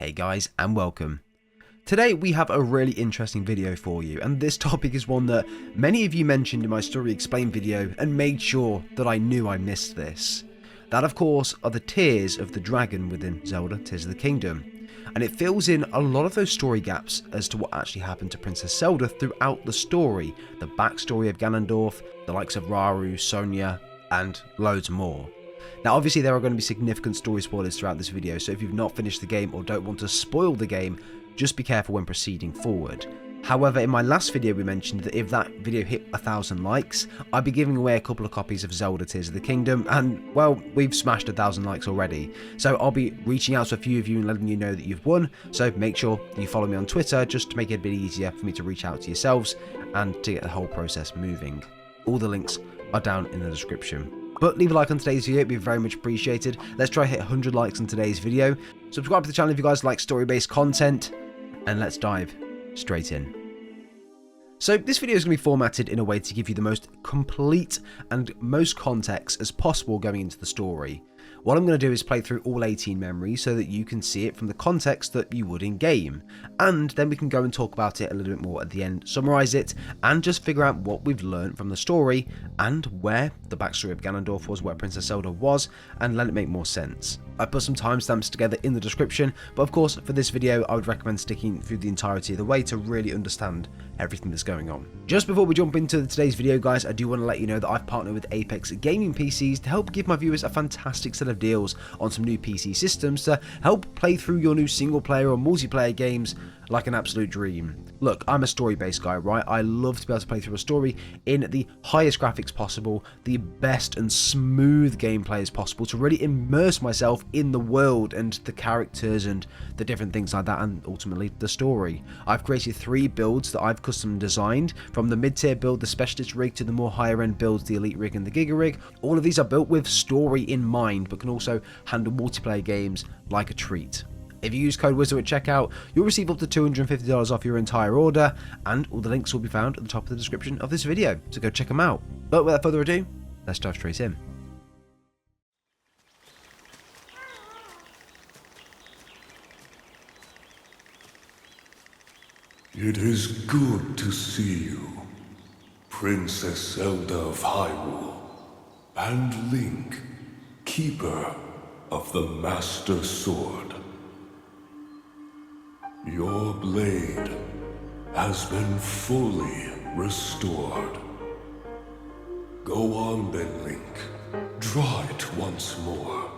Hey guys, and welcome. Today we have a really interesting video for you, and this topic is one that many of you mentioned in my story explain video and made sure that I knew I missed this. That of course are the tears of the dragon within Zelda Tears of the Kingdom, and it fills in a lot of those story gaps as to what actually happened to Princess Zelda throughout the story, the backstory of Ganondorf, the likes of Rauru, Sonia, and loads more. Now obviously there are going to be significant story spoilers throughout this video, so if you've not finished the game or don't want to spoil the game, just be careful when proceeding forward. However, in my last video we mentioned that if that video hit 1,000 likes, I'd be giving away a couple of copies of Zelda Tears of the Kingdom, and well, we've smashed 1,000 likes already. So I'll be reaching out to a few of you and letting you know that you've won, so make sure you follow me on Twitter just to make it a bit easier for me to reach out to yourselves and to get the whole process moving. All the links are down in the description. But leave a like on today's video, it'd be very much appreciated. Let's try to hit 100 likes on today's video. Subscribe to the channel if you guys like story-based content, and let's dive straight in. So this video is going to be formatted in a way to give you the most complete and most context as possible going into the story. What I'm going to do is play through all 18 memories so that you can see it from the context that you would in game, and then we can go and talk about it a little bit more at the end, summarise it, and just figure out what we've learned from the story and where the backstory of Ganondorf was, where Princess Zelda was, and let it make more sense. I put some timestamps together in the description, but of course for this video I would recommend sticking through the entirety of the way to really understand everything that's going on. Just before we jump into today's video guys, I do want to let you know that I've partnered with Apex Gaming PCs to help give my viewers a fantastic set of deals on some new PC systems to help play through your new single player or multiplayer games like an absolute dream. Look, I'm a story-based guy, right? I love to be able to play through a story in the highest graphics possible, the best and smooth gameplay as possible to really immerse myself in the world and the characters and the different things like that, and ultimately the story. I've created 3 builds that I've custom designed, from the mid-tier build, the specialist rig, to the more higher-end builds, the elite rig and the giga rig. All of these are built with story in mind, but can also handle multiplayer games like a treat. If you use code Wizzo at checkout, you'll receive up to $250 off your entire order, and all the links will be found at the top of the description of this video, so go check them out. But without further ado, let's dive straight in. It is good to see you, Princess Zelda of Hyrule, and Link, Keeper of the Master Sword. Your blade has been fully restored. Go on then, Link. Draw it once more.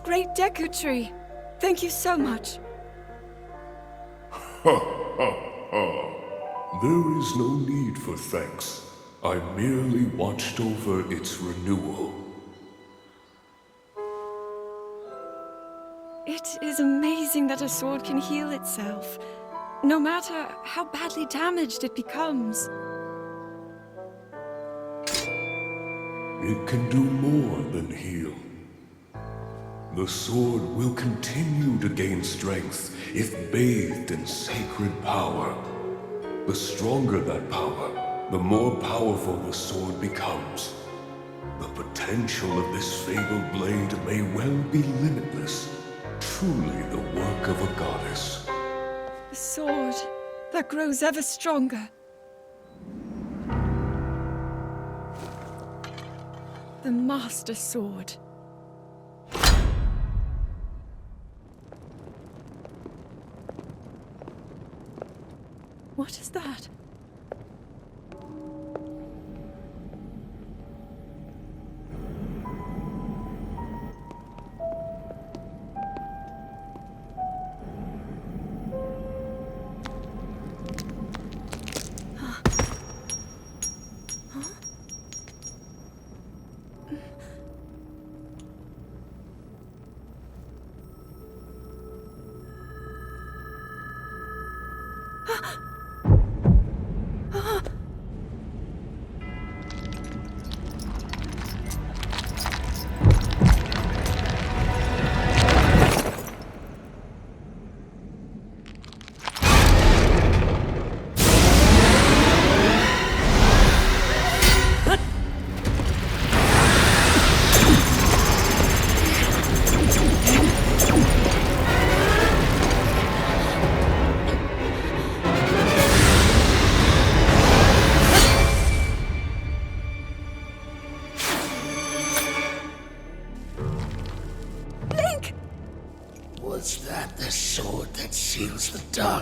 Great Deku Tree! Thank you so much. There is no need for thanks. I merely watched over its renewal. It is amazing that a sword can heal itself, no matter how badly damaged it becomes. It can do more than heal. The sword will continue to gain strength if bathed in sacred power. The stronger that power, the more powerful the sword becomes. The potential of this fabled blade may well be limitless, truly the work of a goddess. The sword that grows ever stronger. The Master Sword. What is that?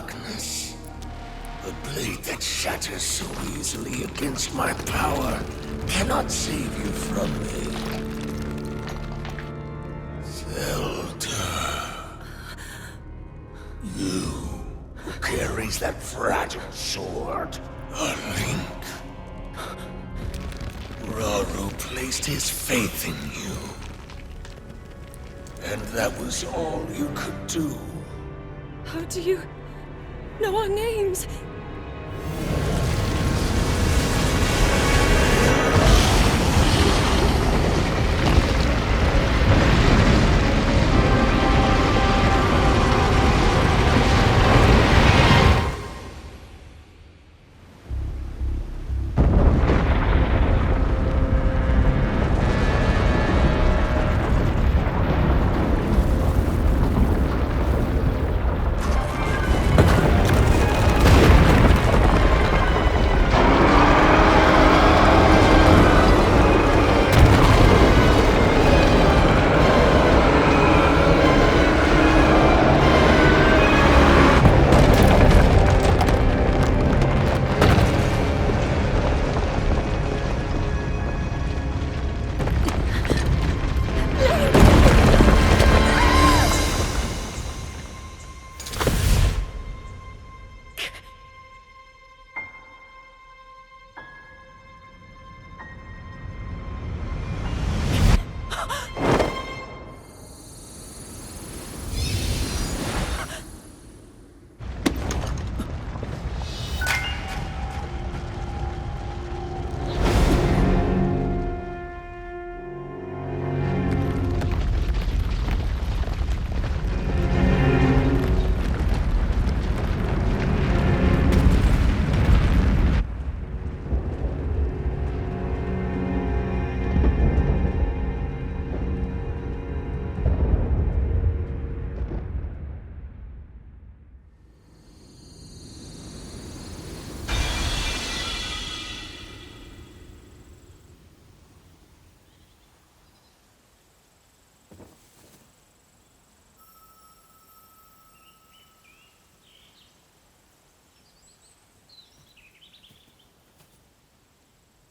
darkness. The blade that shatters so easily against my power cannot save you from me. Zelda. You who carries that fragile sword. A link. Rauru placed his faith in you. And that was all you could do. How do you know our names?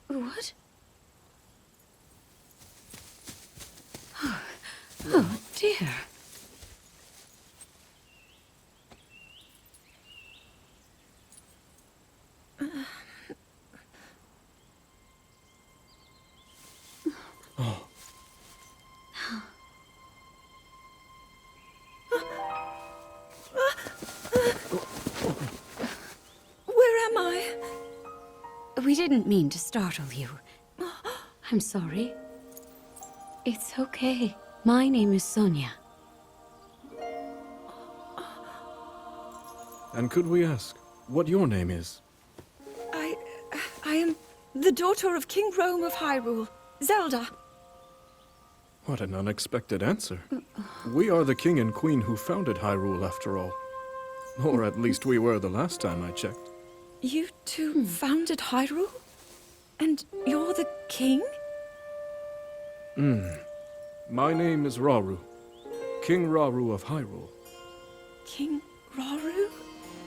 What? Oh, dear. Where am I? We didn't mean to startle you. I'm sorry. It's okay. My name is Sonia. And could we ask what your name is? I am the daughter of King Rome of Hyrule, Zelda. What an unexpected answer. We are the king and queen who founded Hyrule, after all. Or at least we were the last time I checked. You two founded Hyrule? And you're the king? My name is Rauru, King Rauru of Hyrule. King Rauru?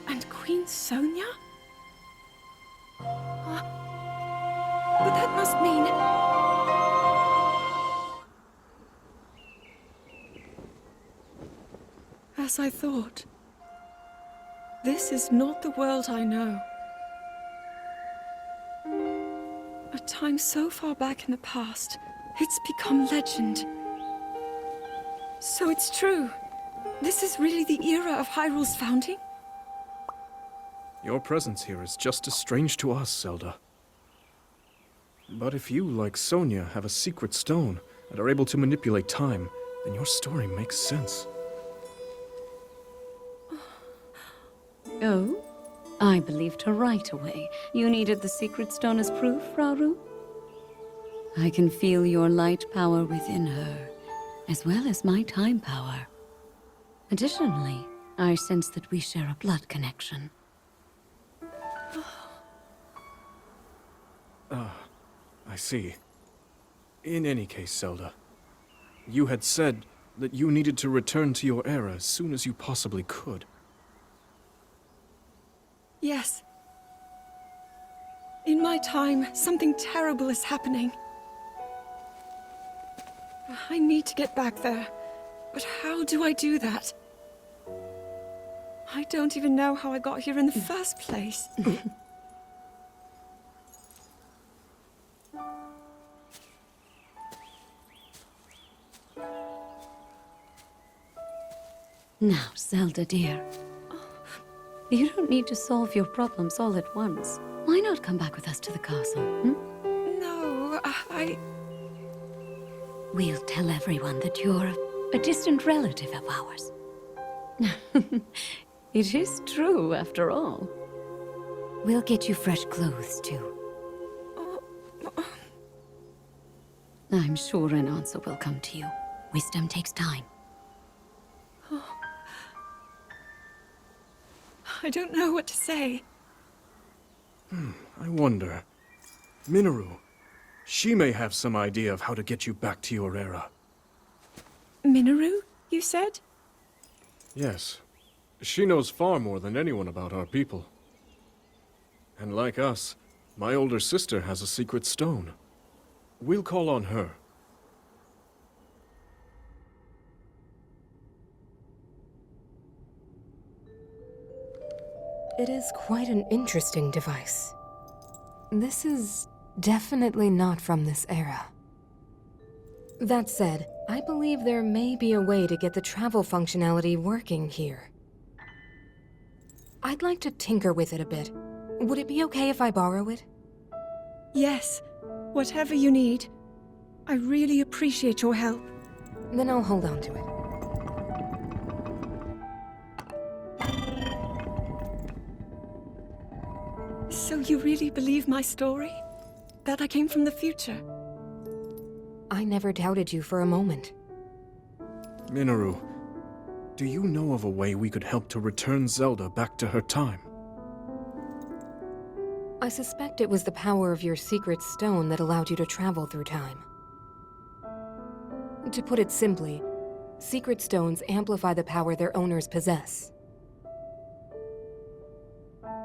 And Queen Sonia? But that must mean... As I thought. This is not the world I know. A time so far back in the past, it's become legend. So it's true. This is really the era of Hyrule's founding? Your presence here is just as strange to us, Zelda. But if you, like Sonia, have a secret stone and are able to manipulate time, then your story makes sense. Oh? I believed her right away. You needed the secret stone as proof, Rauru? I can feel your light power within her, as well as my time power. Additionally, I sense that we share a blood connection. I see. In any case, Zelda, you had said that you needed to return to your era as soon as you possibly could. Yes. In my time, something terrible is happening. I need to get back there. But how do I do that? I don't even know how I got here in the first place. Now, Zelda dear. You don't need to solve your problems all at once. Why not come back with us to the castle, No, We'll tell everyone that you're a distant relative of ours. It is true, after all. We'll get you fresh clothes, too. I'm sure an answer will come to you. Wisdom takes time. I don't know what to say. I wonder. Minoru, she may have some idea of how to get you back to your era. Minoru, you said? Yes. She knows far more than anyone about our people. And like us, my older sister has a secret stone. We'll call on her. It is quite an interesting device. This is definitely not from this era. That said, I believe there may be a way to get the travel functionality working here. I'd like to tinker with it a bit. Would it be okay if I borrow it? Yes. Whatever you need. I really appreciate your help. Then I'll hold on to it. So you really believe my story? That I came from the future? I never doubted you for a moment. Minoru, do you know of a way we could help to return Zelda back to her time? I suspect it was the power of your secret stone that allowed you to travel through time. To put it simply, secret stones amplify the power their owners possess.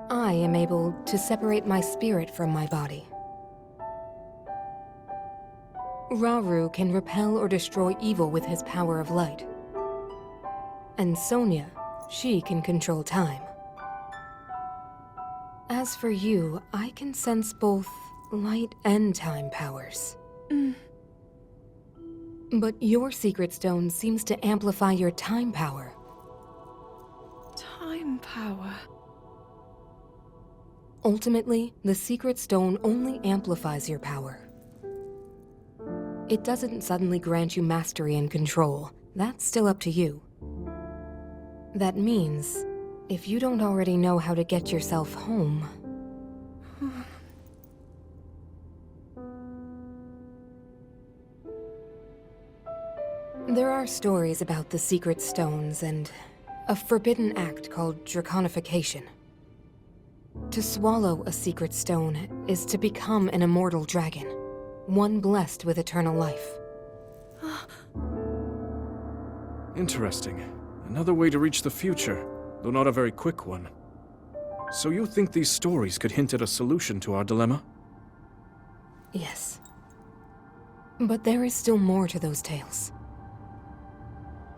I am able to separate my spirit from my body. Rauru can repel or destroy evil with his power of light. And Sonia, she can control time. As for you, I can sense both light and time powers. But your secret stone seems to amplify your time power. Time power. Ultimately, the secret stone only amplifies your power. It doesn't suddenly grant you mastery and control. That's still up to you. That means, if you don't already know how to get yourself home... There are stories about the secret stones and a forbidden act called draconification. To swallow a secret stone is to become an immortal dragon, one blessed with eternal life. Interesting. Another way to reach the future, though not a very quick one. So you think these stories could hint at a solution to our dilemma? Yes. But there is still more to those tales.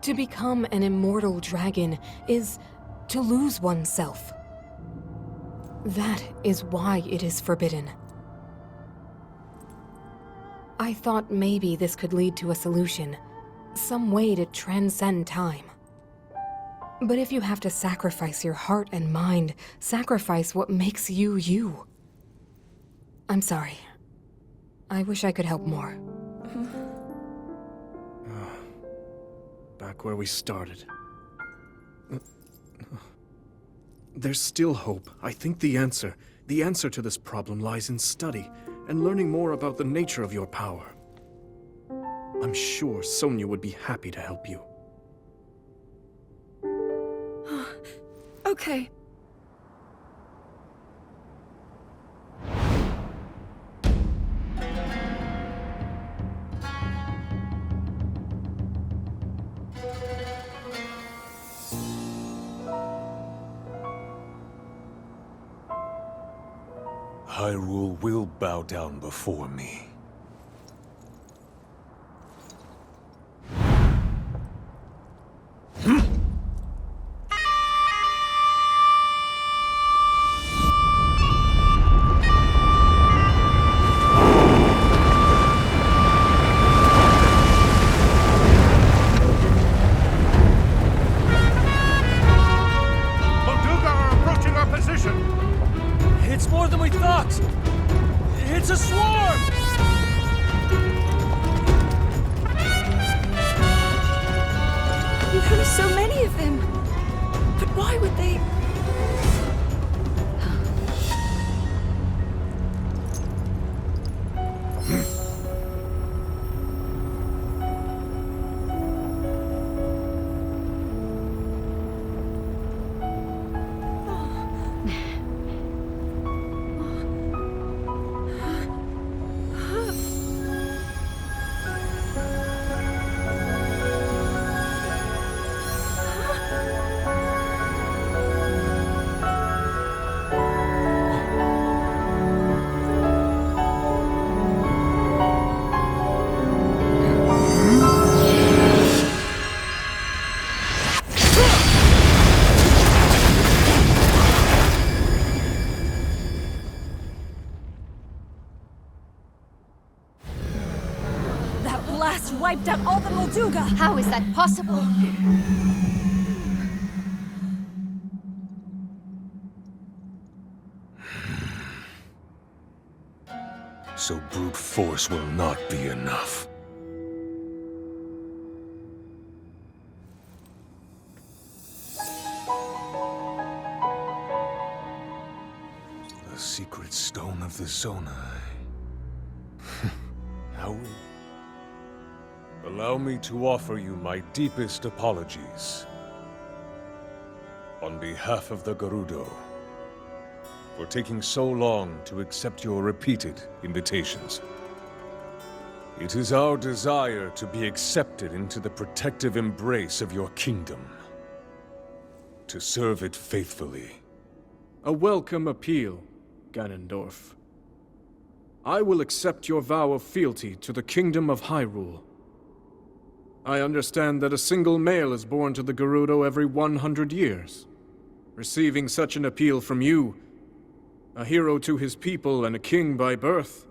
To become an immortal dragon is to lose oneself. That is why it is forbidden. I thought maybe this could lead to a solution, some way to transcend time. But if you have to sacrifice your heart and mind, sacrifice what makes you you. I'm sorry. I wish I could help more. Back where we started. There's still hope. I think the answer to this problem lies in study and learning more about the nature of your power. I'm sure Sonia would be happy to help you. Okay. Hyrule will bow down before me. It's more than we thought! It's a swarm! There are so many of them. But why would they... blast wiped out all the Molduga! How is that possible? So brute force will not be enough. The secret stone of the Zonai. How? Allow me to offer you my deepest apologies. On behalf of the Gerudo, for taking so long to accept your repeated invitations. It is our desire to be accepted into the protective embrace of your kingdom, to serve it faithfully. A welcome appeal, Ganondorf. I will accept your vow of fealty to the Kingdom of Hyrule. I understand that a single male is born to the Gerudo every 100 years. Receiving such an appeal from you, a hero to his people and a king by birth,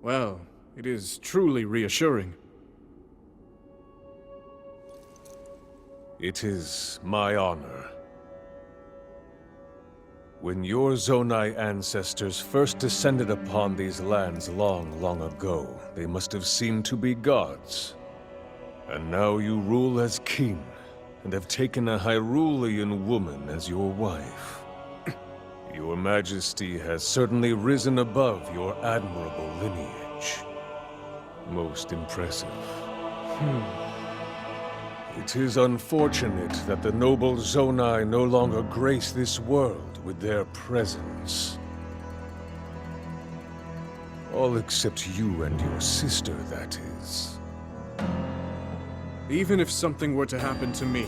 well, it is truly reassuring. It is my honor. When your Zonai ancestors first descended upon these lands long, long ago, they must have seemed to be gods. And now you rule as king, and have taken a Hyrulean woman as your wife. Your Majesty has certainly risen above your admirable lineage. Most impressive. It is unfortunate that the noble Zonai no longer grace this world with their presence. All except you and your sister, that is. Even if something were to happen to me,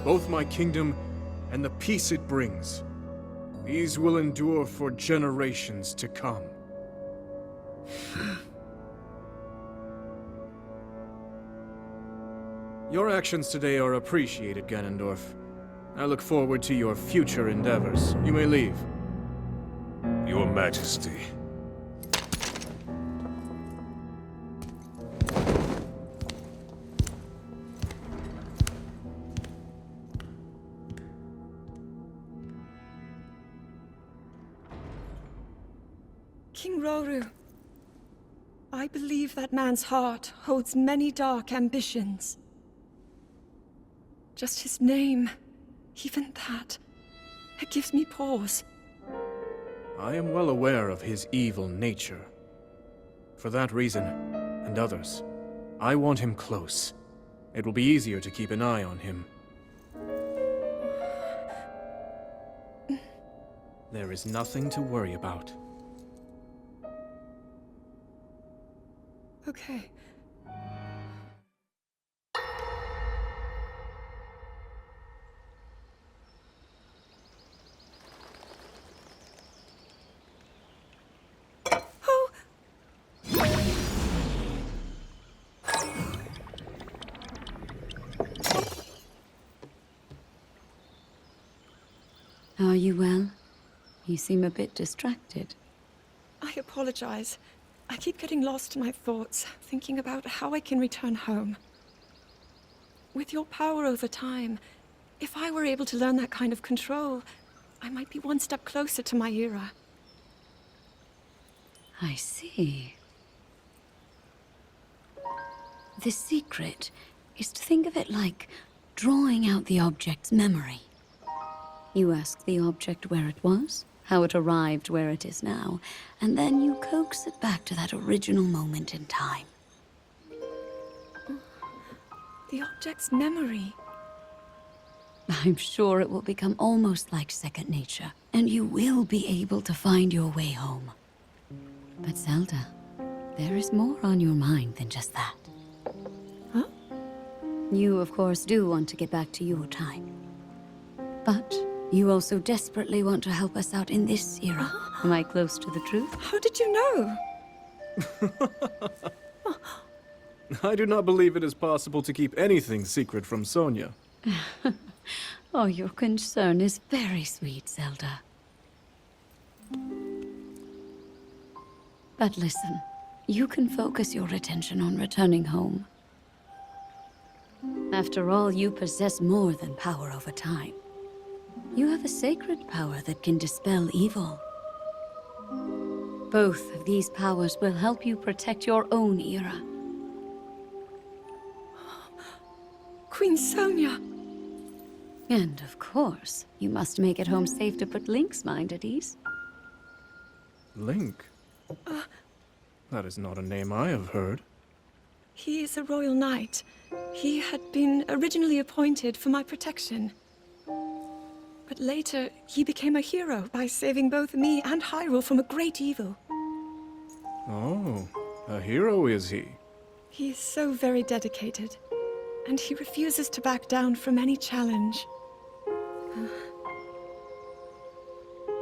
both my kingdom and the peace it brings, these will endure for generations to come. Your actions today are appreciated, Ganondorf. I look forward to your future endeavors. You may leave. Your Majesty. King Roru, I believe that man's heart holds many dark ambitions. Just his name, even that, it gives me pause. I am well aware of his evil nature. For that reason, and others, I want him close. It will be easier to keep an eye on him. There is nothing to worry about. Okay. Are you well? You seem a bit distracted. I apologize. I keep getting lost in my thoughts, thinking about how I can return home. With your power over time, if I were able to learn that kind of control, I might be one step closer to my era. I see. The secret is to think of it like drawing out the object's memory. You ask the object where it was, how it arrived where it is now, and then you coax it back to that original moment in time. The object's memory. I'm sure it will become almost like second nature, and you will be able to find your way home. But Zelda, there is more on your mind than just that. Huh? You, of course, do want to get back to your time. But you also desperately want to help us out in this era. Am I close to the truth? How did you know? I do not believe it is possible to keep anything secret from Sonia. Oh, your concern is very sweet, Zelda. But listen, you can focus your attention on returning home. After all, you possess more than power over time. You have a sacred power that can dispel evil. Both of these powers will help you protect your own era. Queen Sonia! And of course, you must make it home safe to put Link's mind at ease. Link? That is not a name I have heard. He is a royal knight. He had been originally appointed for my protection. But later, he became a hero by saving both me and Hyrule from a great evil. Oh, a hero is he? He is so very dedicated, and he refuses to back down from any challenge.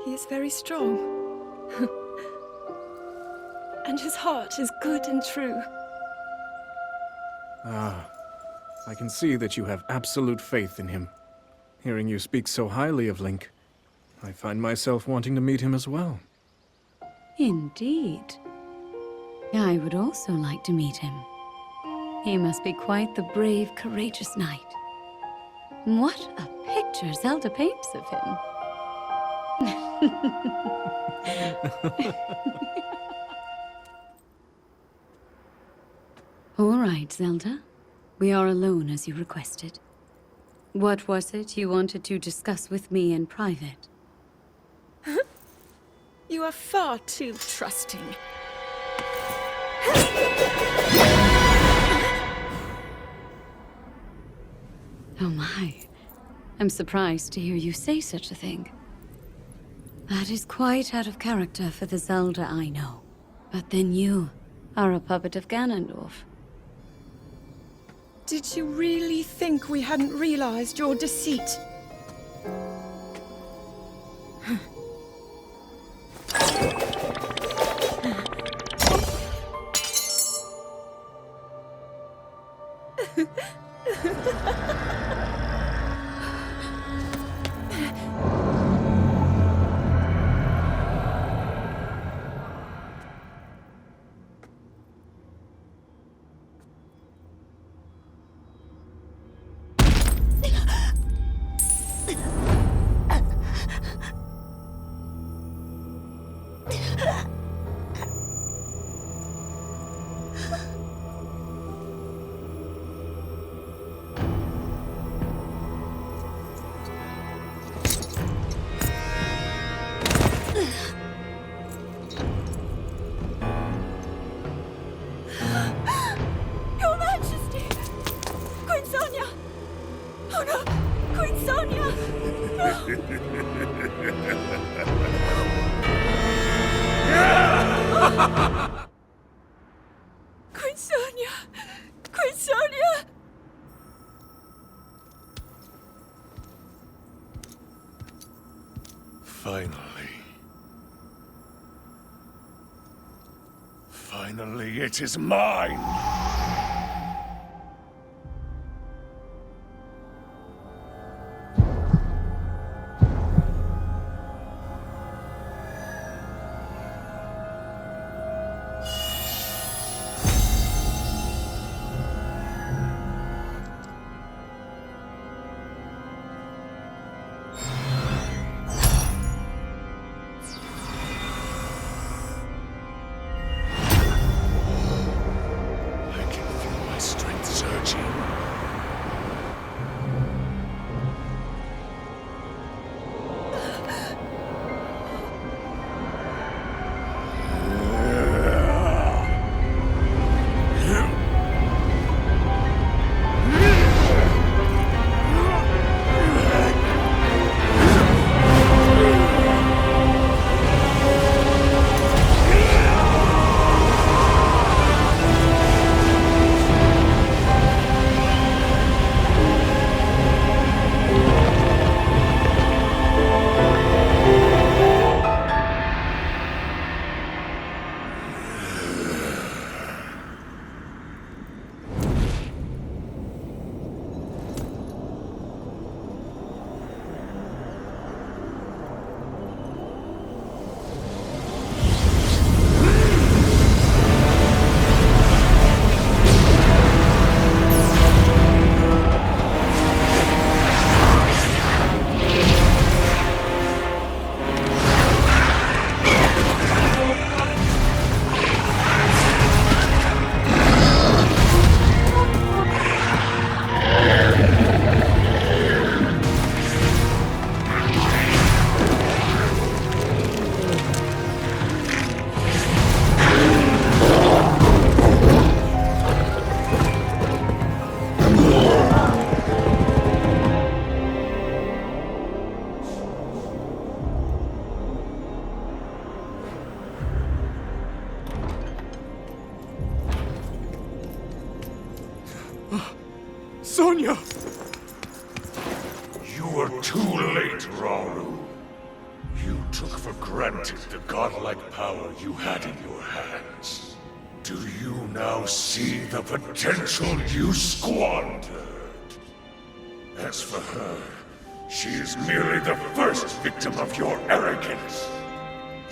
He is very strong. And his heart is good and true. Ah, I can see that you have absolute faith in him. Hearing you speak so highly of Link, I find myself wanting to meet him as well. Indeed. I would also like to meet him. He must be quite the brave, courageous knight. What a picture Zelda paints of him. All right, Zelda. We are alone as you requested. What was it you wanted to discuss with me in private? You are far too trusting. Oh my. I'm surprised to hear you say such a thing. That is quite out of character for the Zelda I know. But then you are a puppet of Ganondorf. Did you really think we hadn't realized your deceit? Your Majesty! Queen Sonia! Oh no! Queen Sonia! Queen Sonia! Queen Sonia! Finally. Finally, it is mine! took for granted the godlike power you had in your hands. Do you now see the potential you squandered? As for her, she is merely the first victim of your arrogance.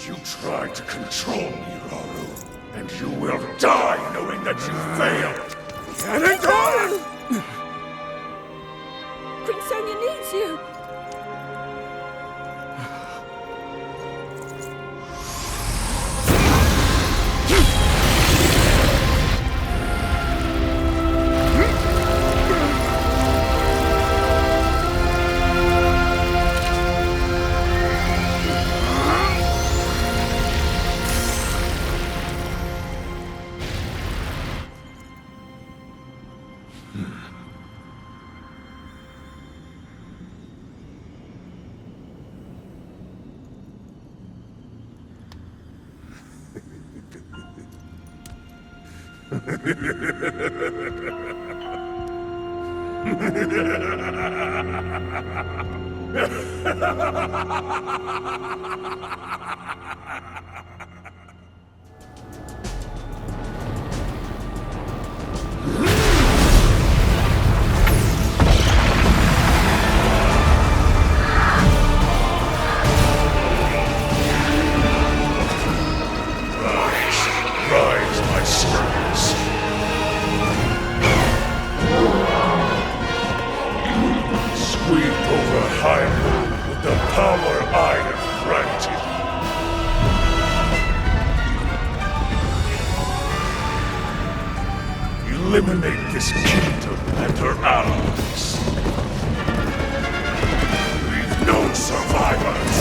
You tried to control me, Rauru, and you will die knowing that you failed. Queen Sonia needs you! Rise, my servants. Sweep over Hyrule with the power I have granted. Eliminate this kingdom and her allies. Leave no survivors.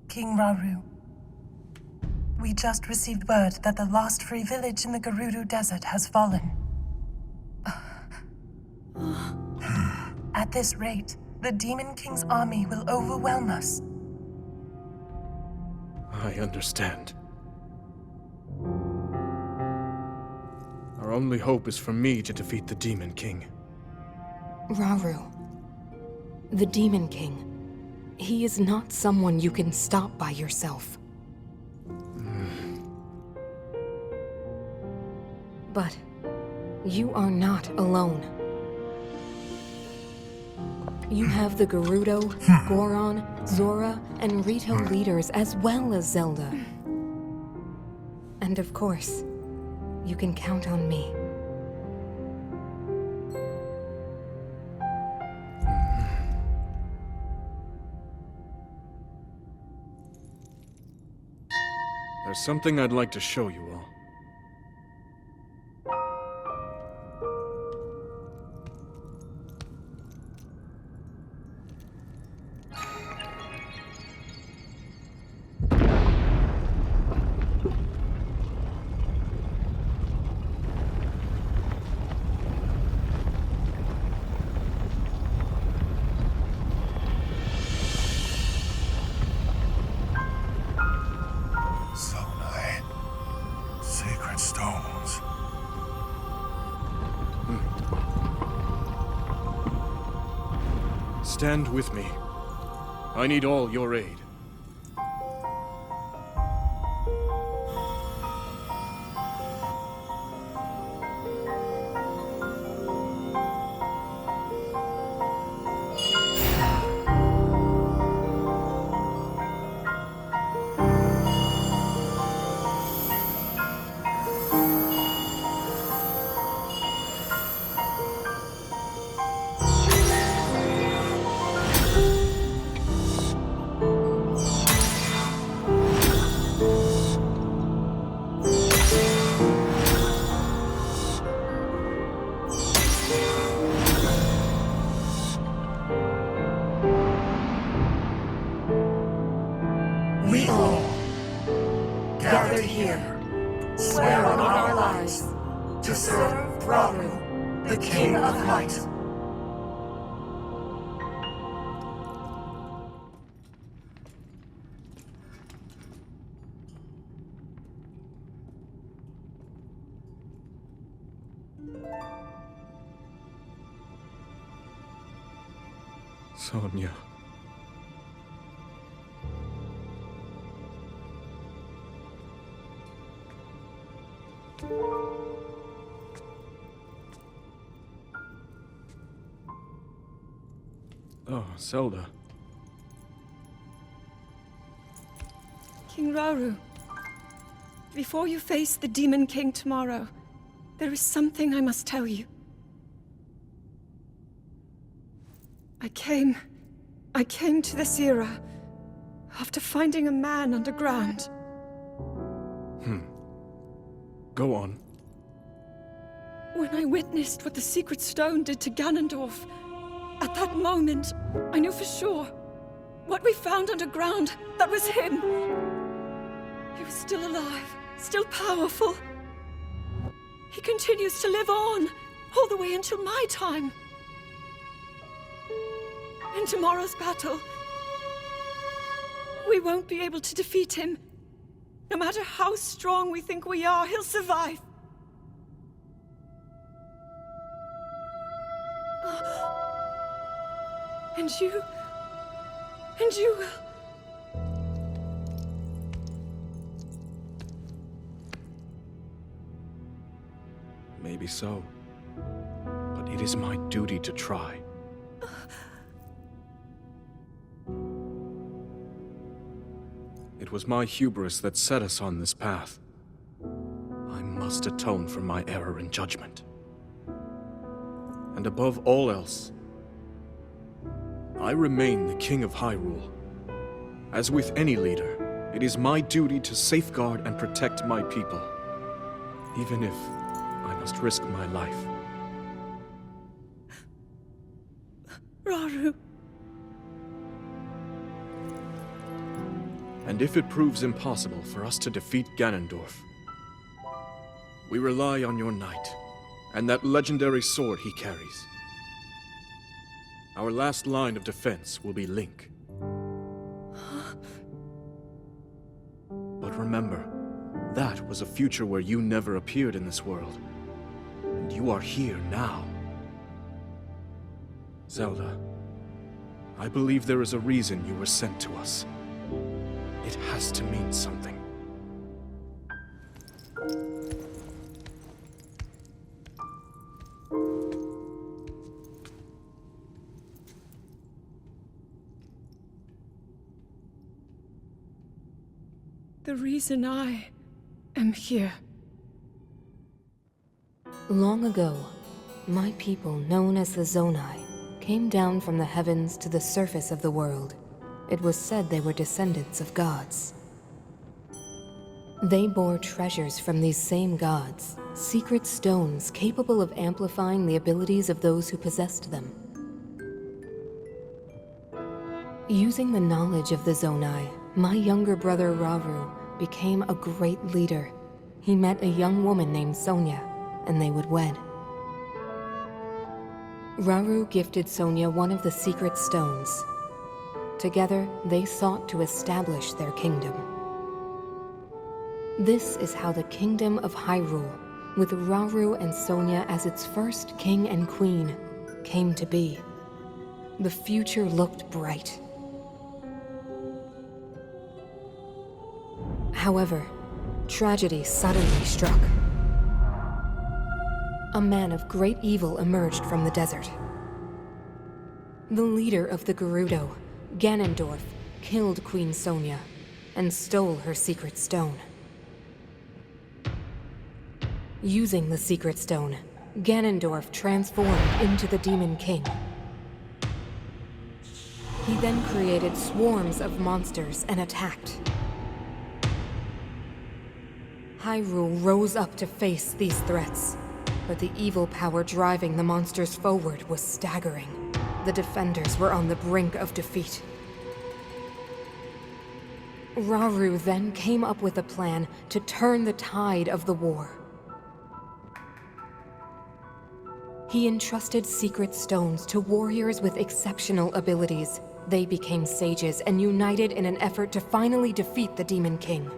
King Rauru, we just received word that the last free village in the Gerudo Desert has fallen. At this rate, the Demon King's army will overwhelm us. I understand. Our only hope is for me to defeat the Demon King. Rauru, the Demon King. He is not someone you can stop by yourself. But you are not alone. You have the Gerudo, Goron, Zora, and Rito leaders as well as Zelda. And of course, you can count on me. There's something I'd like to show you all. Sacred stones. Stand with me. I need all your aid. We all, gathered here, swear on our lives to serve Rauru, the King of Light. Sonia. Oh, Zelda. King Rauru, before you face the Demon King tomorrow, there is something I must tell you. I came to this era after finding a man underground. Go on. When I witnessed what the Secret Stone did to Ganondorf, at that moment, I knew for sure. What we found underground, that was him. He was still alive, still powerful. He continues to live on, all the way until my time. In tomorrow's battle, we won't be able to defeat him. No matter how strong we think we are, he'll survive. And you will. Maybe so. But it is my duty to try. It was my hubris that set us on this path. I must atone for my error in judgment. And above all else, I remain the King of Hyrule. As with any leader, it is my duty to safeguard and protect my people, even if I must risk my life. Rauru. And if it proves impossible for us to defeat Ganondorf, we rely on your knight, and that legendary sword he carries. Our last line of defense will be Link. But remember, that was a future where you never appeared in this world. And you are here now. Zelda, I believe there is a reason you were sent to us. It has to mean something. The reason I am here. Long ago, my people, known as the Zonai, came down from the heavens to the surface of the world. It was said they were descendants of gods. They bore treasures from these same gods, secret stones capable of amplifying the abilities of those who possessed them. Using the knowledge of the Zonai, my younger brother Rauru became a great leader. He met a young woman named Sonia, and they would wed. Rauru gifted Sonia one of the secret stones. Together, they sought to establish their kingdom. This is how the Kingdom of Hyrule, with Rauru and Sonia as its first king and queen, came to be. The future looked bright. However, tragedy suddenly struck. A man of great evil emerged from the desert. The leader of the Gerudo, Ganondorf, killed Queen Sonia and stole her secret stone. Using the secret stone, Ganondorf transformed into the Demon King. He then created swarms of monsters and attacked. Hyrule rose up to face these threats, but the evil power driving the monsters forward was staggering. The defenders were on the brink of defeat. Rauru then came up with a plan to turn the tide of the war. He entrusted secret stones to warriors with exceptional abilities. They became sages and united in an effort to finally defeat the Demon King.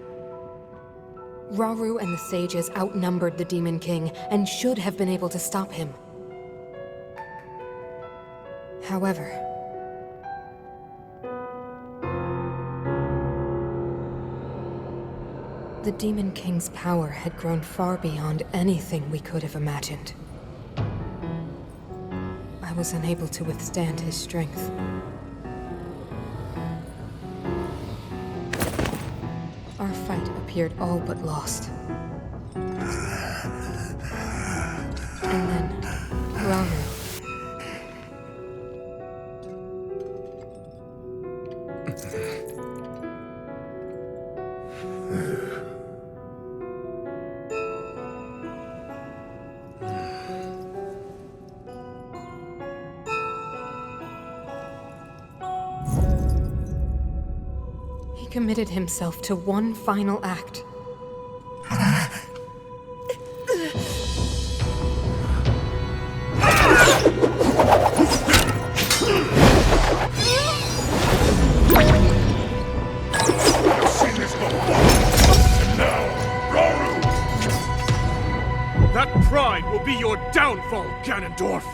Rauru and the sages outnumbered the Demon King and should have been able to stop him. However, The Demon King's power had grown far beyond anything we could have imagined. I was unable to withstand his strength. Our fight appeared all but lost. And then, Rauru. He committed himself to one final act. That pride will be your downfall, Ganondorf!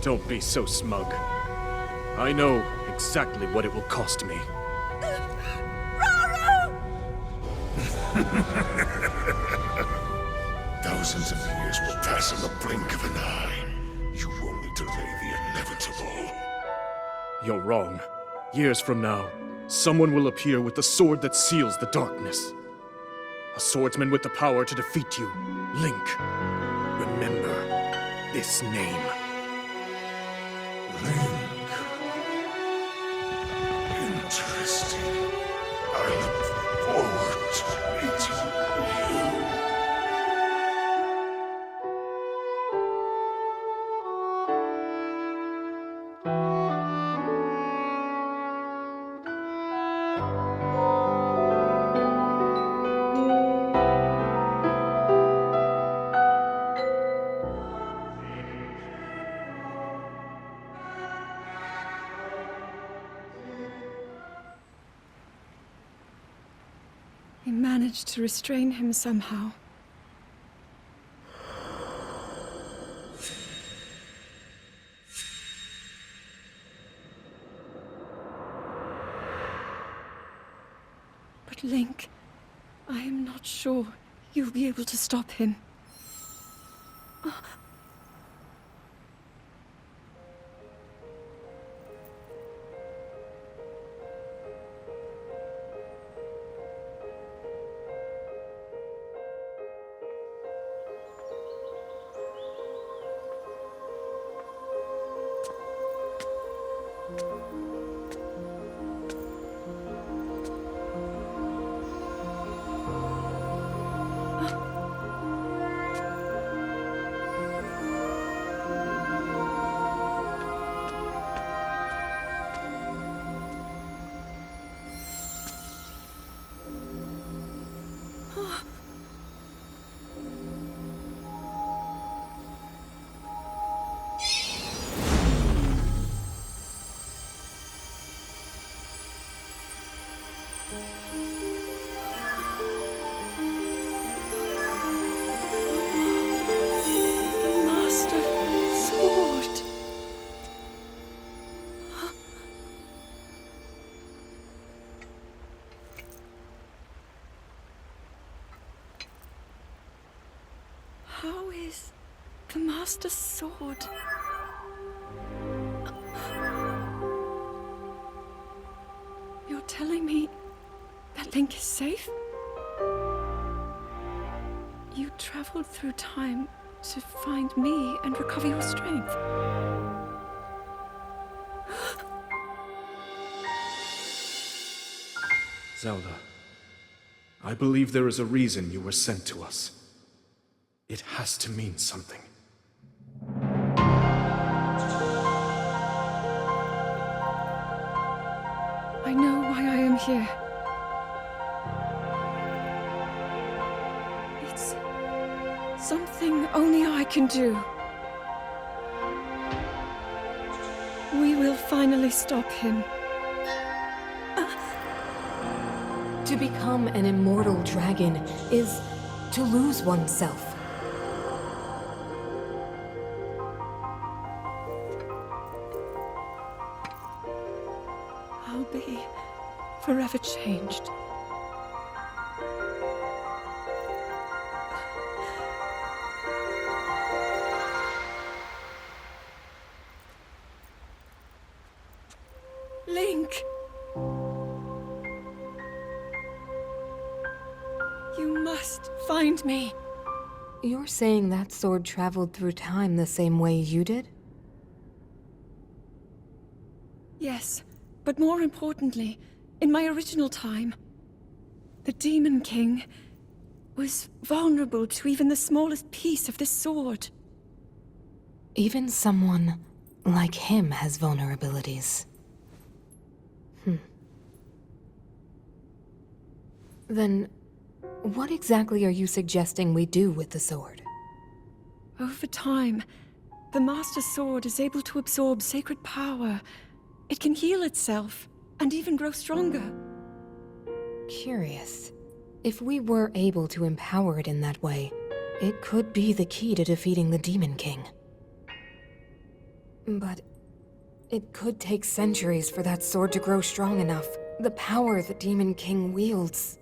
Don't be so smug. I know exactly what it will cost me. Thousands of years will pass in the blink of an eye. You only delay the inevitable. You're wrong. Years from now, someone will appear with the sword that seals the darkness. A swordsman with the power to defeat you. Link. Remember this name. Link. Interesting. I look forward to meeting you. He managed to restrain him somehow. But Link, I am not sure you'll be able to stop him. How is the Master Sword? You're telling me that Link is safe? You traveled through time to find me and recover your strength. Zelda, I believe there is a reason you were sent to us. It has to mean something. I know why I am here. It's something only I can do. We will finally stop him. To become an immortal dragon is to lose oneself. I'll be forever changed. Link! You must find me. You're saying that sword traveled through time the same way you did? Yes, but more importantly, in my original time, the Demon King was vulnerable to even the smallest piece of this sword. Even someone like him has vulnerabilities. Then, what exactly are you suggesting we do with the sword? Over time, the Master Sword is able to absorb sacred power. It can heal itself, and even grow stronger. Curious. If we were able to empower it in that way, it could be the key to defeating the Demon King. But it could take centuries for that sword to grow strong enough. The power the Demon King wields.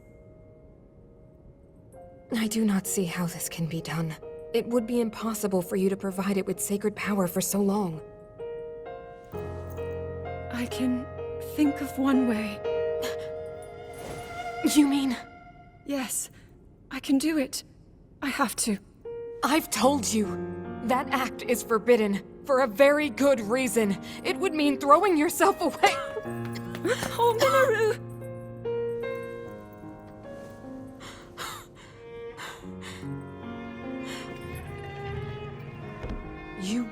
I do not see how this can be done. It would be impossible for you to provide it with sacred power for so long. I can think of one way. You mean? Yes, I can do it. I have to. I've told you. That act is forbidden, for a very good reason. It would mean throwing yourself away. Oh, Minoru! You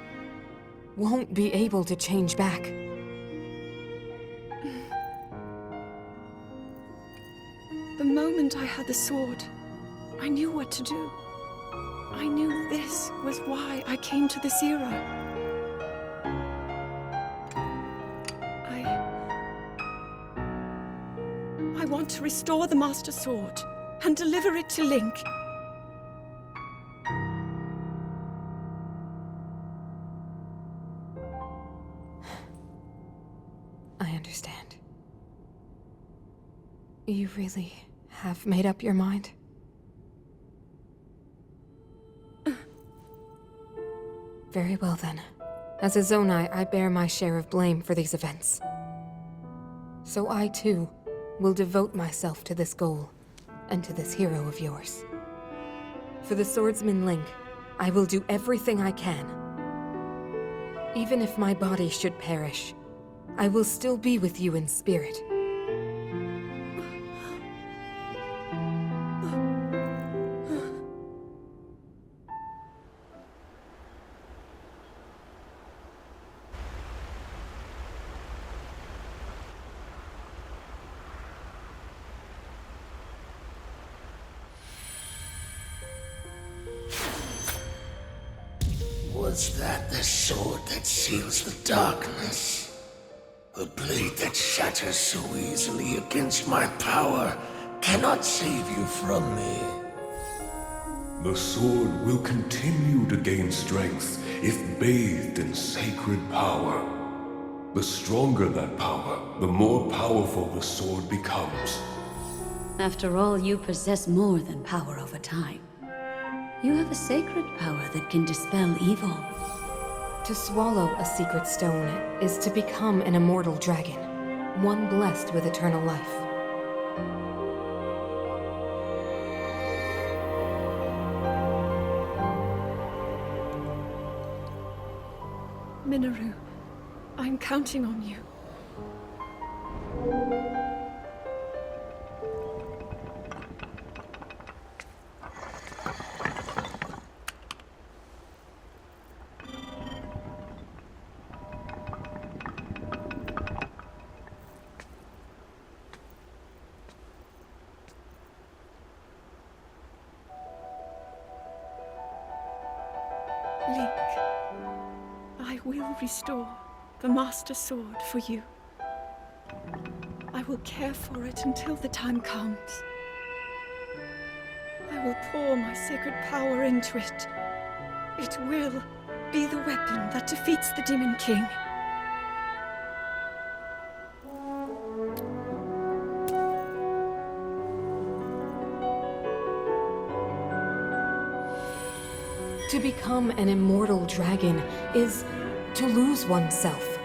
won't be able to change back. The moment I had the sword, I knew what to do. I knew this was why I came to this era. I want to restore the Master Sword and deliver it to Link. I understand. You really have made up your mind? Very well then. As a Zonai, I bear my share of blame for these events. So I too will devote myself to this goal, and to this hero of yours. For the swordsman Link, I will do everything I can. Even if my body should perish, I will still be with you in spirit. Was that the sword that seals the darkness? The blade that shatters so easily against my power cannot save you from me. The sword will continue to gain strength if bathed in sacred power. The stronger that power, the more powerful the sword becomes. After all, you possess more than power over time. You have a sacred power that can dispel evil. To swallow a secret stone is to become an immortal dragon, one blessed with eternal life. Minoru, I'm counting on you. will restore the Master Sword for you. I will care for it until the time comes. I will pour my sacred power into it. It will be the weapon that defeats the Demon King. To become an immortal dragon is to lose oneself.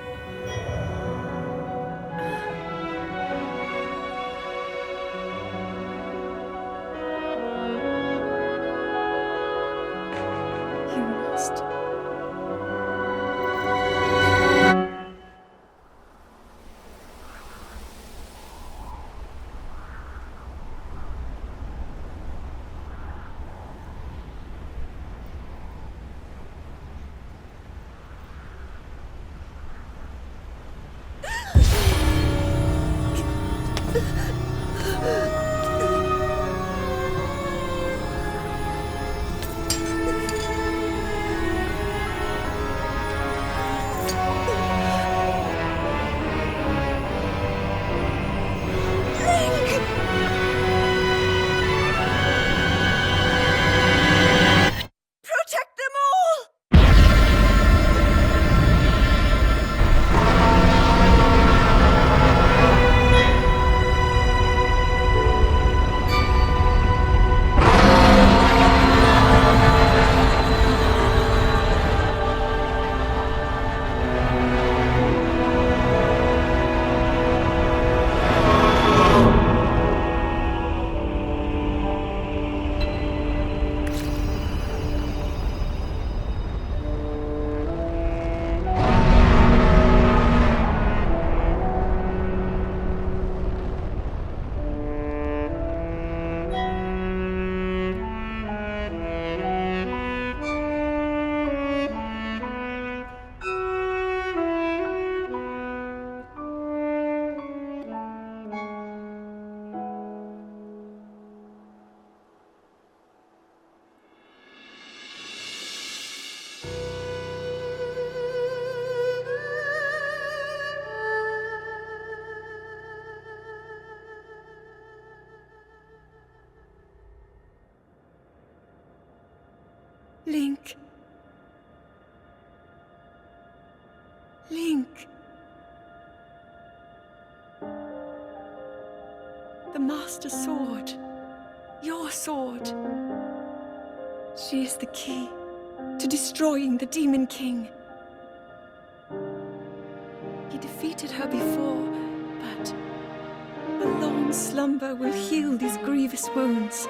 You must. Protect them all! Link. Link. The Master Sword. Your sword. She is the key to destroying the Demon King. He defeated her before, but a long slumber will heal these grievous wounds.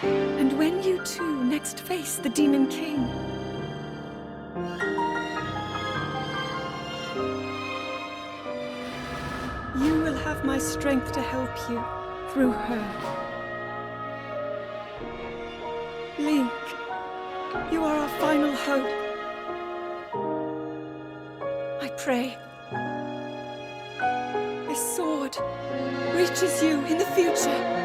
And when you two next face the Demon King, you will have my strength to help you through her. Link, you are our final hope. I pray this sword reaches you in the future.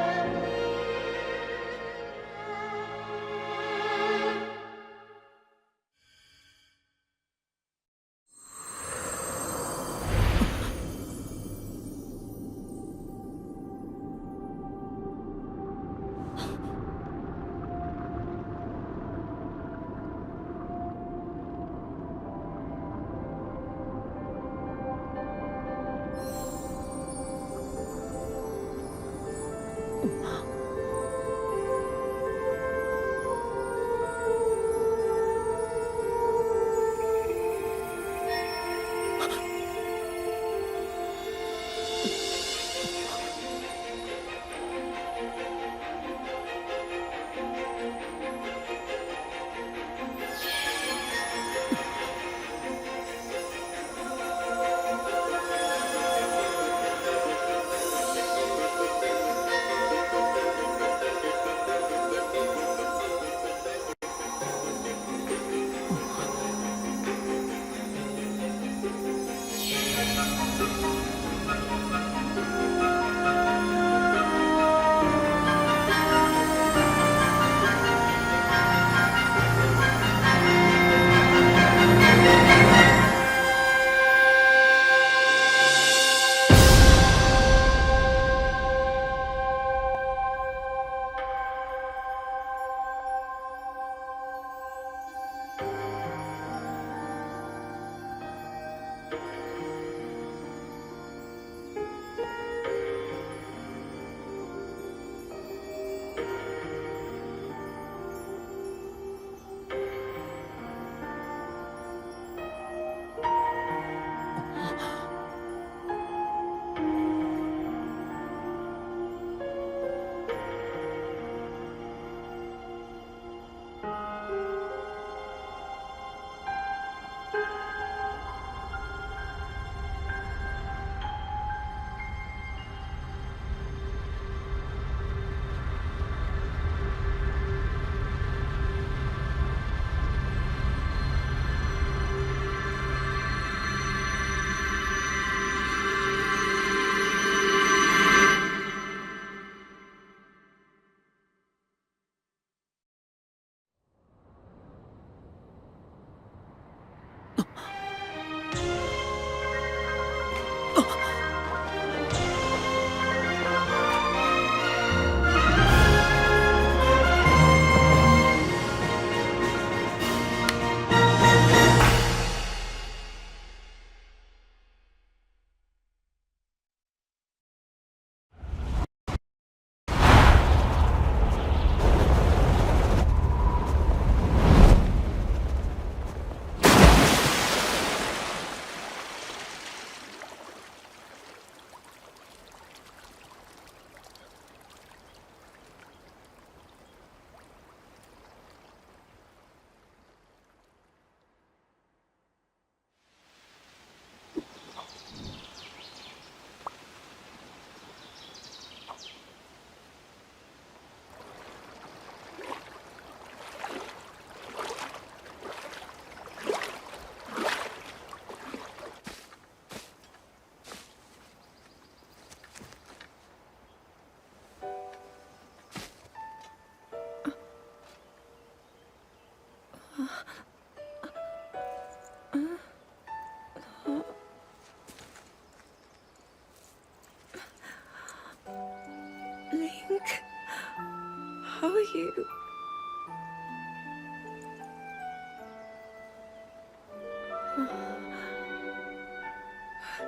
you.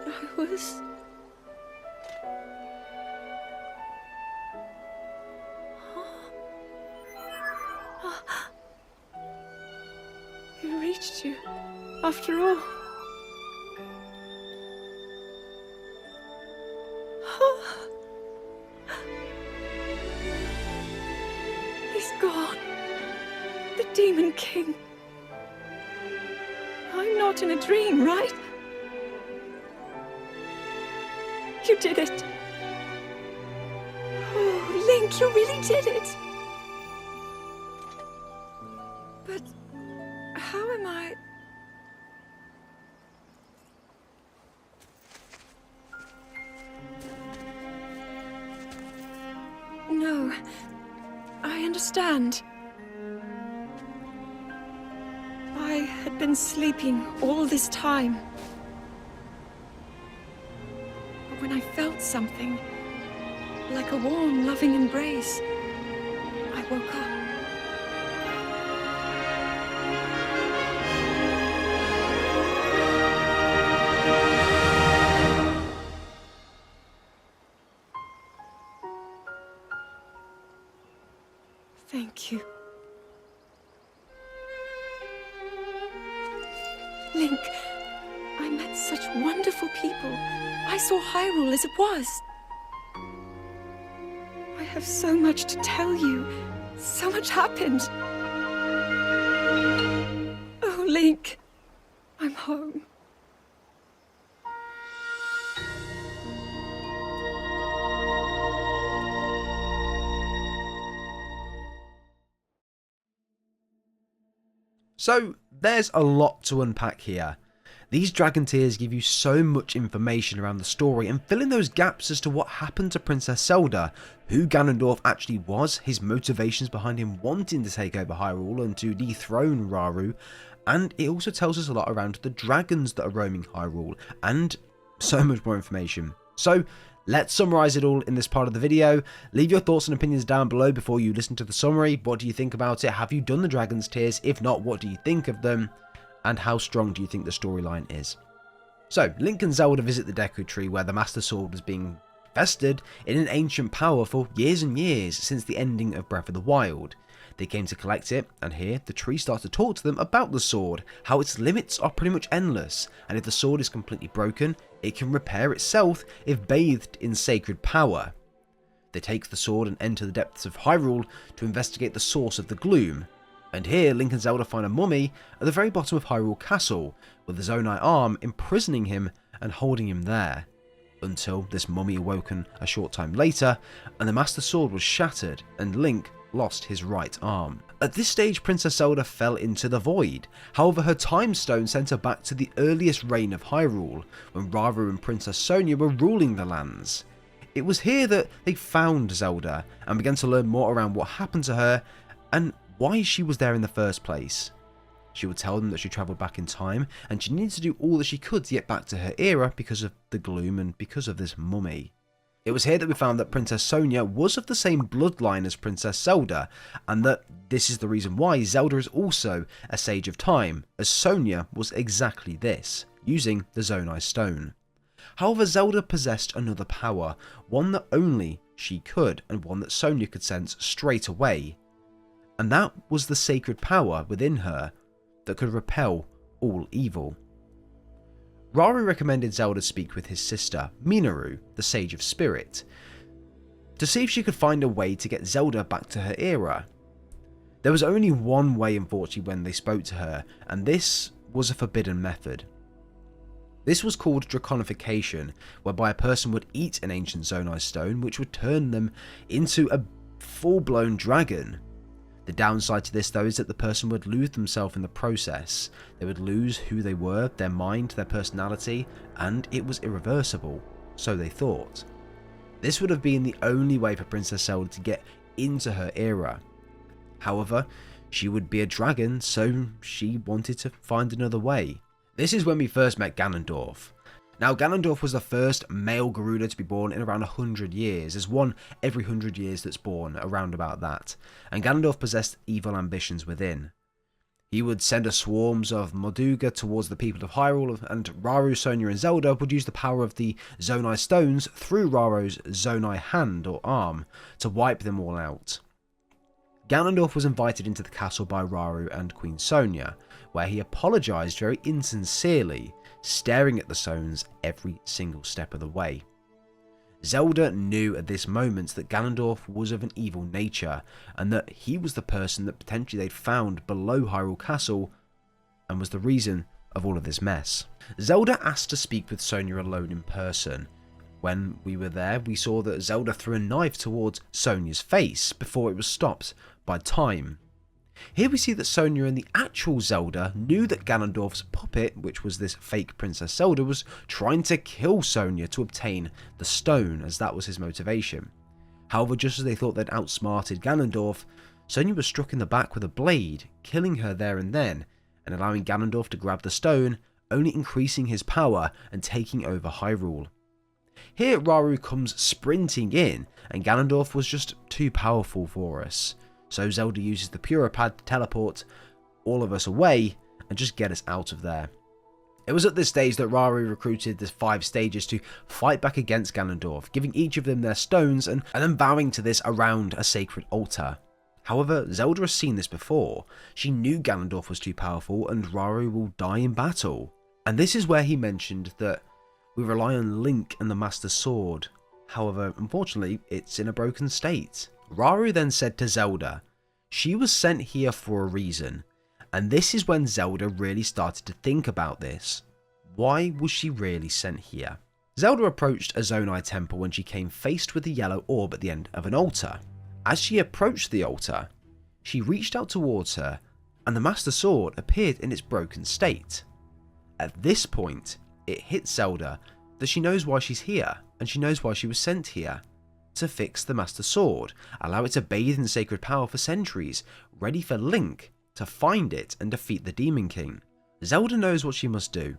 I was... He reached you, after all. He's gone. The Demon King. I'm not in a dream, right? You did it. Oh, Link, you really did it. But how am I... No, I understand. I had been sleeping all this time. But when I felt something, like a warm, loving embrace, I woke up. Thank you. Link, I met such wonderful people. I saw Hyrule as it was. I have so much to tell you. So much happened. Oh, Link, I'm home. So, there's a lot to unpack here. These Dragon Tears give you so much information around the story and fill in those gaps as to what happened to Princess Zelda, who Ganondorf actually was, his motivations behind him wanting to take over Hyrule and to dethrone Rauru, and it also tells us a lot around the dragons that are roaming Hyrule, and so much more information. So, let's summarise it all in this part of the video. Leave your thoughts and opinions down below before you listen to the summary. What do you think about it? Have you done the Dragon's Tears? If not, what do you think of them? And how strong do you think the storyline is? So, Link and Zelda visit the Deku Tree where the Master Sword was being vested in an ancient power for years and years since the ending of Breath of the Wild. They came to collect it, and here the tree starts to talk to them about the sword, how its limits are pretty much endless, and if the sword is completely broken, it can repair itself if bathed in sacred power. They take the sword and enter the depths of Hyrule to investigate the source of the gloom, and here Link and Zelda find a mummy at the very bottom of Hyrule Castle, with the Zonai arm imprisoning him and holding him there, until this mummy awoken a short time later, and the Master Sword was shattered, and Link lost his right arm. At this stage, Princess Zelda fell into the void. However, her time stone sent her back to the earliest reign of Hyrule, when Rauru and Princess Sonia were ruling the lands. It was here that they found Zelda, and began to learn more around what happened to her, and why she was there in the first place. She would tell them that she travelled back in time, and she needed to do all that she could to get back to her era because of the gloom and because of this mummy. It was here that we found that Princess Sonia was of the same bloodline as Princess Zelda, and that this is the reason why Zelda is also a Sage of Time, as Sonia was exactly this, using the Zonai Stone. However, Zelda possessed another power, one that only she could, and one that Sonia could sense straight away. And that was the sacred power within her that could repel all evil. Rauru recommended Zelda speak with his sister, Minoru, the Sage of Spirit, to see if she could find a way to get Zelda back to her era. There was only one way, unfortunately, when they spoke to her, and this was a forbidden method. This was called draconification, whereby a person would eat an ancient Zonai stone, which would turn them into a full-blown dragon. The downside to this, though, is that the person would lose themselves in the process. They would lose who they were, their mind, their personality, and it was irreversible, so they thought. This would have been the only way for Princess Zelda to get into her era. However, she would be a dragon, so she wanted to find another way. This is when we first met Ganondorf. Now, Ganondorf was the first male Garuda to be born in around 100 years. There's one every 100 years that's born, around about that. And Ganondorf possessed evil ambitions within. He would send a swarms of Molduga towards the people of Hyrule, and Rauru, Sonia and Zelda would use the power of the Zonai stones through Rauru's Zonai hand or arm to wipe them all out. Ganondorf was invited into the castle by Rauru and Queen Sonia, where he apologised very insincerely, staring at the stones every single step of the way. Zelda knew at this moment that Ganondorf was of an evil nature, and that he was the person that potentially they'd found below Hyrule Castle, and was the reason of all of this mess. Zelda asked to speak with Sonia alone in person. When we were there, we saw that Zelda threw a knife towards Sonia's face before it was stopped by time. Here we see that Sonia and the actual Zelda knew that Ganondorf's puppet, which was this fake Princess Zelda, was trying to kill Sonia to obtain the stone, as that was his motivation. However, just as they thought they'd outsmarted Ganondorf, Sonia was struck in the back with a blade, killing her there and then, and allowing Ganondorf to grab the stone, only increasing his power and taking over Hyrule. Here Rauru comes sprinting in, and Ganondorf was just too powerful for us. So Zelda uses the Puripad to teleport all of us away and just get us out of there. It was at this stage that Rauru recruited the 5 stages to fight back against Ganondorf, giving each of them their stones and then bowing to this around a sacred altar. However, Zelda has seen this before. She knew Ganondorf was too powerful and Rauru will die in battle. And this is where he mentioned that we rely on Link and the Master Sword. However, unfortunately, it's in a broken state. Rauru then said to Zelda, she was sent here for a reason, and this is when Zelda really started to think about this. Why was she really sent here? Zelda approached a Zonai temple when she came faced with the yellow orb at the end of an altar. As she approached the altar, she reached out towards her, and the Master Sword appeared in its broken state. At this point, it hit Zelda that she knows why she's here, and she knows why she was sent here. To fix the Master Sword, allow it to bathe in sacred power for centuries, ready for Link to find it and defeat the Demon King. Zelda knows what she must do.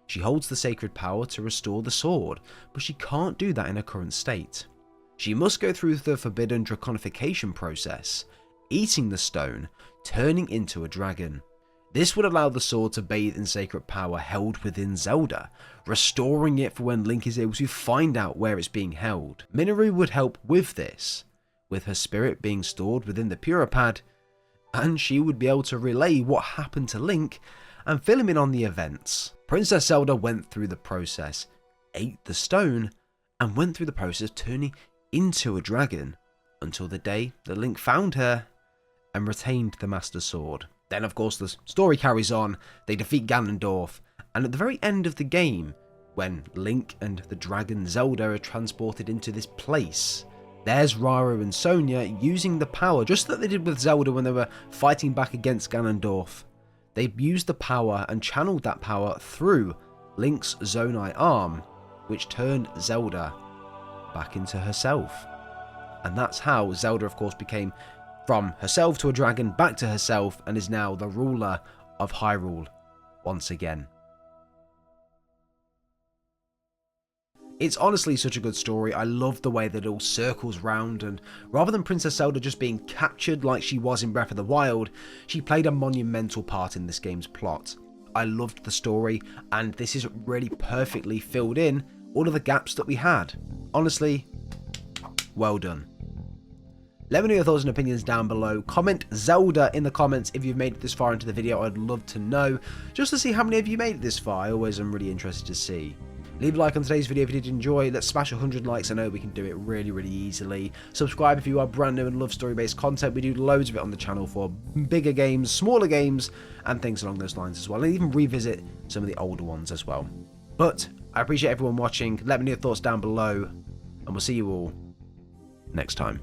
She holds the sacred power to restore the sword, but she can't do that in her current state. She must go through the forbidden draconification process, eating the stone, turning into a dragon. This would allow the sword to bathe in sacred power held within Zelda, restoring it for when Link is able to find out where it's being held. Minoru would help with this, with her spirit being stored within the Puripad, and she would be able to relay what happened to Link and fill him in on the events. Princess Zelda went through the process, ate the stone, and went through the process of turning into a dragon, until the day that Link found her and retained the Master Sword. Then, of course, the story carries on, they defeat Ganondorf, and at the very end of the game, when Link and the dragon Zelda are transported into this place, there's Rauru and Sonia using the power, just like they did with Zelda when they were fighting back against Ganondorf. They used the power and channeled that power through Link's Zonai arm, which turned Zelda back into herself. And that's how Zelda, of course, became from herself to a dragon, back to herself, and is now the ruler of Hyrule once again. It's honestly such a good story. I love the way that it all circles round, and rather than Princess Zelda just being captured like she was in Breath of the Wild, she played a monumental part in this game's plot. I loved the story, and this is really perfectly filled in all of the gaps that we had. Honestly, well done. Let me know your thoughts and opinions down below. Comment Zelda in the comments if you've made it this far into the video. I'd love to know, just to see how many of you made it this far. I always am really interested to see. Leave a like on today's video if you did enjoy. Let's smash 100 likes. I know we can do it really, really easily. Subscribe if you are brand new and love story-based content. We do loads of it on the channel for bigger games, smaller games, and things along those lines as well. And even revisit some of the older ones as well. But I appreciate everyone watching. Let me know your thoughts down below, and we'll see you all next time.